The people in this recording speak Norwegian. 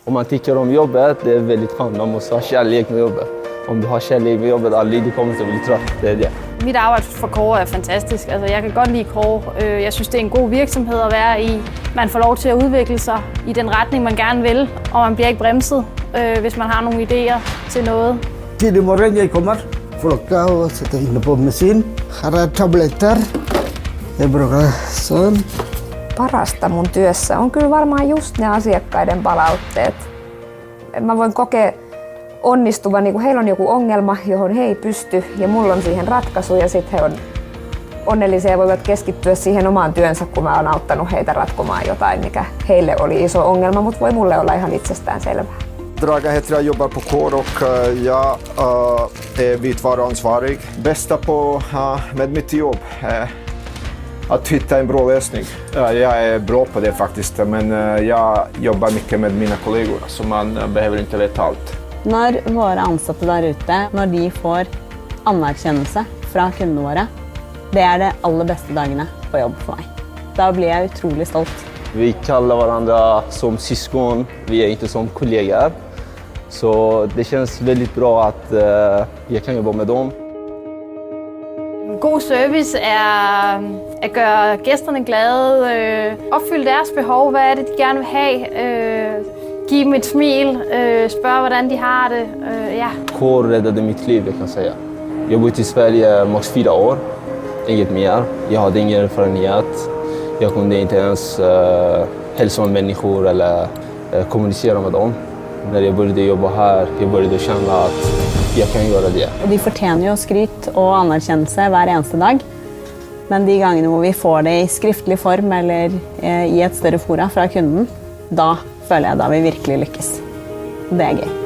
Om man tycker om jobbet, det är väldigt skönt. Man måste ha kärlek med jobbet. Om du har kärlek med jobbet, aldrig du kommer til at blive trött. Det er det. Mit arbejde for Kåre er fantastisk. Altså, jeg kan godt lide Kåre. Jeg synes, det er en god virksomhed at være i. Man får lov til at udvikle sig i den retning, man gerne vil, og man bliver ikke bremset, hvis man har nogle idéer til noget. Tidlig morgen jeg kommer, plukka og sætter inde på mesin. Her er tabletter. Jeg bruger sådan. Parasta mun työssä on kyllä varmaan just ne asiakkaiden palautteet. Mä voin kokea onnistuvan, niin heillä on joku ongelma, johon he ei pysty ja mulla on siihen ratkaisu ja sitten he on onnellisia ja voivat keskittyä siihen omaan työnsä, kun mä oon auttanut heitä ratkomaan jotain, mikä heille oli iso ongelma, mutta voi mulle olla ihan itsestään selvää. Draga heter jag, jobbar på Kåre och jag är vitvaruansvarig. Bästa med mitt jobb är att hitta en bra lösning. Jag är bra på det faktiskt, men jag jobbar mycket med mina kollegor så man behöver inte veta allt. Når våre ansatte der ute, når de får anerkjennelse fra kundene våre, det er det aller beste dagene på jobb for meg. Da blir jeg utrolig stolt. Vi kallar varandra som syskon, vi är inte som kollegor. Så det känns väldigt bra att jag kan jobba med dem. God service er at gøre gæsterne glade, opfylde deres behov, hvad er det, de gerne vil have, give dem et smil, spørge, hvordan de har det. Ja. Kåre räddade mitt liv, jag kan säga. Jag har bott i Sverige max 4 år, inget mer. Jag hade ingen erfarenhet. Jag kunde inte ens hälsa med människor eller kommunicera med dem. När jag började jobba här, jag började känna att jag kan göra det. Og de fortjener jo skryt og anerkjennelse hver eneste dag. Men de gangene hvor vi får det i skriftlig form eller i et større fora fra kunden, da føler jeg da vi virkelig lykkes. Det er gøy.